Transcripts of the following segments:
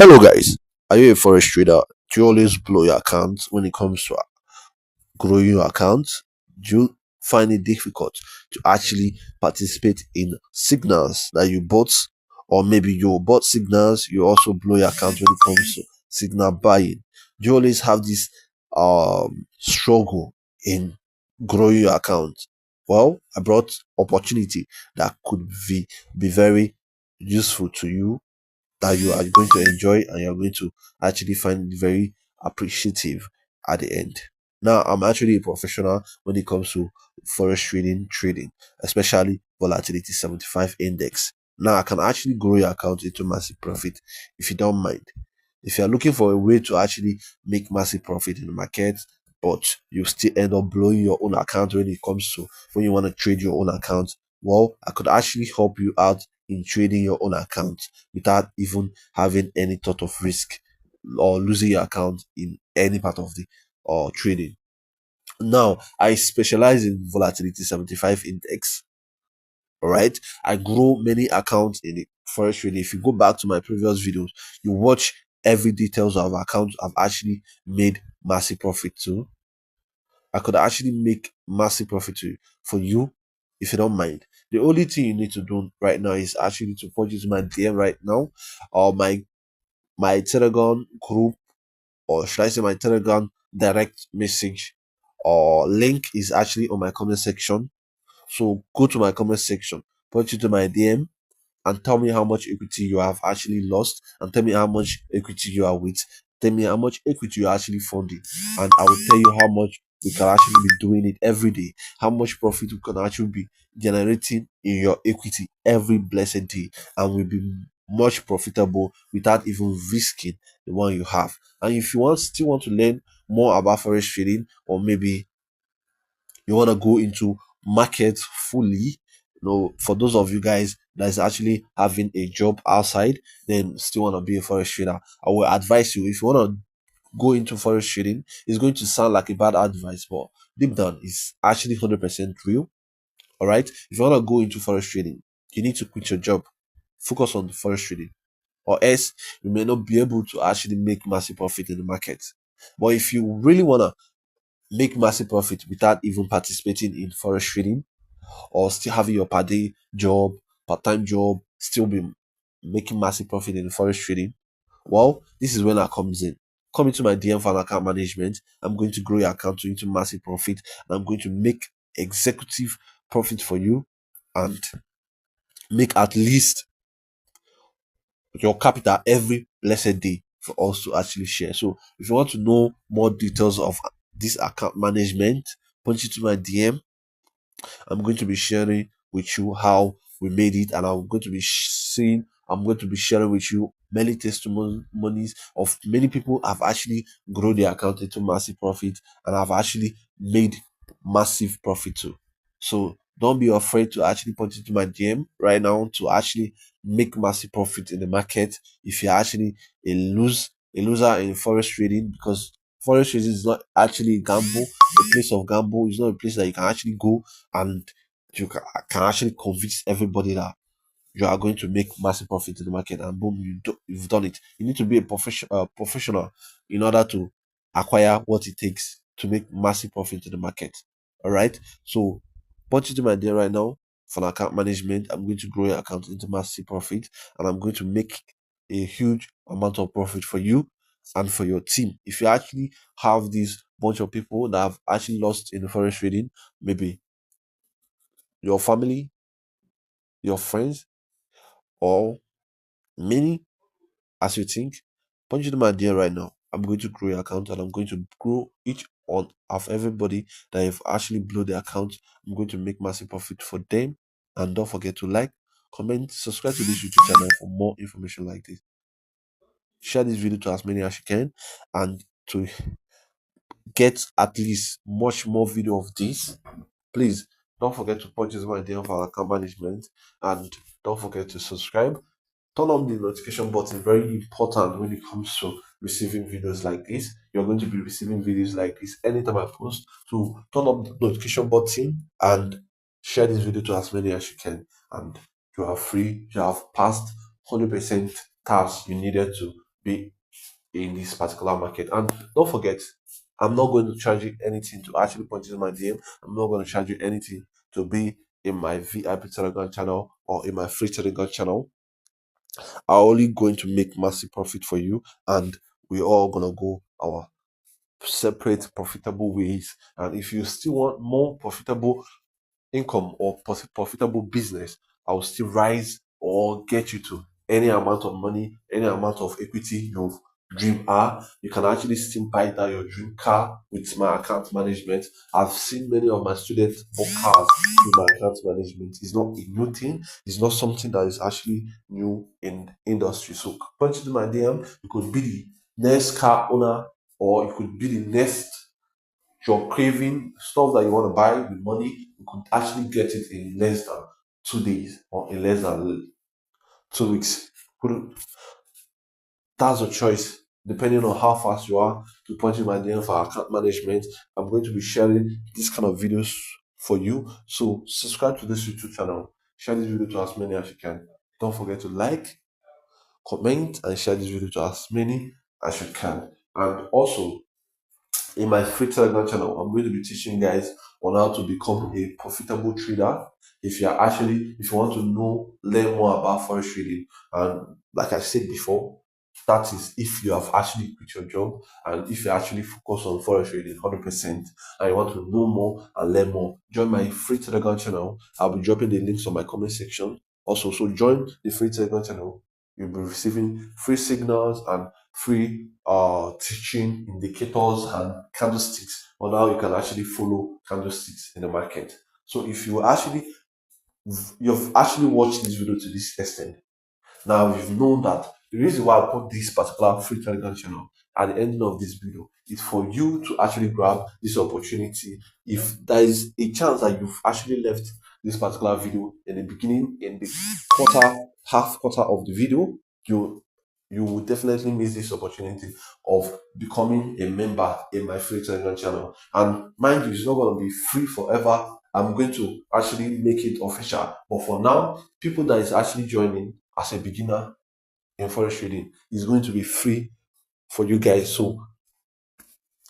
Hello guys, are you a forex trader? Do you always blow your account when it comes to growing your account? Do you find it difficult to actually participate in signals that you bought, or maybe you bought signals, you also blow your account when it comes to signal buying? Do you always have this struggle in growing your account? Well, I brought opportunity that could be very useful to you, that you are going to enjoy and you're going to actually find very appreciative at the end. Now, I'm actually a professional when it comes to forex trading, especially volatility 75 index. Now, I can actually grow your account into massive profit if you don't mind. If you're looking for a way to actually make massive profit in the market, but you still end up blowing your own account when it comes to when you want to trade your own account, well, I could actually help you out in trading your own account without even having any thought of risk or losing your account in any part of the trading. Now, I specialize in volatility 75 index. All right, I grow many accounts in the forex trading. If you go back to my previous videos, you watch every details of accounts I've actually made massive profit to. I could actually make massive profit for you if you don't mind. The only thing you need to do right now is actually to purchase my DM right now, or my Telegram group, or should I say my Telegram direct message or link is actually on my comment section. So go to my comment section, put it to my DM, and tell me how much equity you have actually lost, and tell me how much equity you are with. Tell me how much equity you're actually funding, and I will tell you how much we can actually be doing it every day, how much profit we can actually be generating in your equity every blessed day, and will be much profitable without even risking the one you have. And if you still want to learn more about forex trading, or maybe you want to go into market fully, for those of you guys that is actually having a job outside, then still want to be a forex trader, I will advise you, if you want to go into forex trading, it's going to sound like a bad advice, but deep down it's actually 100% real. All right, if you want to go into forex trading, you need to quit your job, focus on the forex trading, or else you may not be able to actually make massive profit in the market. But if you really want to make massive profit without even participating in forex trading, or still having your per day job, part-time job, still be making massive profit in forex trading, well, this is when that comes in. Come into my DM for an account management. I'm going to grow your account into massive profit, and I'm going to make executive profit for you, and make at least your capital every blessed day for us to actually share. So if you want to know more details of this account management, punch it to my DM. I'm going to be sharing with you how we made it, and I'm going to be sharing with you many testimonies of many people have actually grown their account into massive profit, and have actually made massive profit too. So don't be afraid to actually punch into my DM right now to actually make massive profit in the market. If you're actually a loser in forex trading, because forex trading is not actually a gamble, a place of gamble. It's not a place that you can actually go and you can actually convince everybody that you are going to make massive profit in the market, and boom, you've done it. You need to be a professional in order to acquire what it takes to make massive profit in the market. All right, so punch into my idea right now for account management. I'm going to grow your account into massive profit, and I'm going to make a huge amount of profit for you and for your team. If you actually have this bunch of people that have actually lost in the forex trading, maybe your family, your friends, or many as you think, punch into my idea right now. I'm going to grow your account, and I'm going to grow each one of everybody that have actually blew their account. I'm going to make massive profit for them. And don't forget to like, comment, subscribe to this YouTube channel for more information like this. Share this video to as many as you can, and to get at least much more video of this, please don't forget to purchase my idea for account management, and don't forget to subscribe. Turn on the notification button, very important when it comes to receiving videos like this. You're going to be receiving videos like this anytime I post. So turn on the notification button and share this video to as many as you can, and you are free. You have passed 100% tasks you needed to be in this particular market. And don't forget, I'm not going to charge you anything to actually purchase my DM. I'm not going to charge you anything to be in my VIP Telegram channel or in my free Telegram channel. I'm only going to make massive profit for you, and we're all gonna go our separate profitable ways. And if you still want more profitable income or profitable business, I will still rise or get you to any amount of money, any amount of equity you've dream are. You can actually still buy that your dream car with my account management. I've seen many of my students book cars with my account management. It's not a new thing. It's not something that is actually new in the industry. So punch into my DM. You could be the next car owner, or you could be the next you're craving stuff that you want to buy with money. You could actually get it in less than 2 days or in less than 2 weeks. That's a choice depending on how fast you are to punch in my DM for account management. I'm going to be sharing this kind of videos for you. So subscribe to this YouTube channel. Share this video to as many as you can. Don't forget to like, comment, and share this video to as many as you can. And also, in my free Telegram channel, I'm going to be teaching you guys on how to become a profitable trader. If you want to learn more about forex trading, and like I said before, that is if you have actually quit your job and if you actually focus on forex trading 100% and you want to know more and learn more, join my free Telegram channel. I'll be dropping the links on my comment section. Also, so join the free Telegram channel. You'll be receiving free signals and free teaching indicators and candlesticks on how you can actually follow candlesticks in the market. So if you've actually watched this video to this extent, now you've known that the reason why I put this particular free Telegram channel at the ending of this video is for you to actually grab this opportunity. If there is a chance that you've actually left this particular video in the beginning, in the half quarter of the video, you will definitely miss this opportunity of becoming a member in my free Telegram channel. And mind you, it's not going to be free forever. I'm going to actually make it official. But for now, people that is actually joining as a beginner in forex trading is going to be free for you guys. So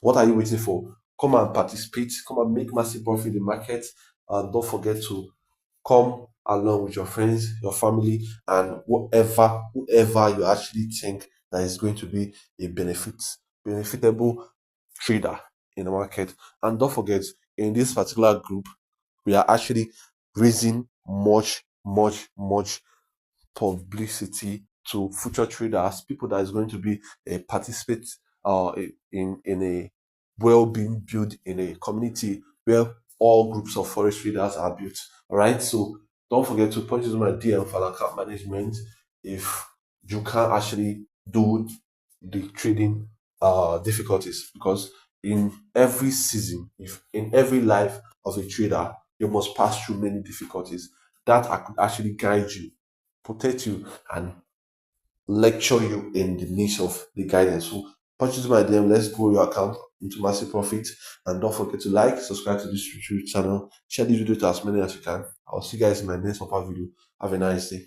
what are you waiting for? Come and participate. Come and make massive profit in the market. And don't forget to come along with your friends, your family, and whoever you actually think that is going to be a benefitable trader in the market. And don't forget, in this particular group, we are actually raising much publicity to future traders, people that is going to be a participant in a well-being built in a community where all groups of forest traders are built. All right, so don't forget to purchase my DM for account management if you can't actually do the trading difficulties, because in every season, if in every life of a trader, you must pass through many difficulties that I could actually guide you, protect you, and lecture you in the niche of the guidance. So purchase my DM, let's grow your account into massive profit. And don't forget to like, subscribe to this YouTube channel, share this video to as many as you can. I'll see you guys in my next upload video. Have a nice day.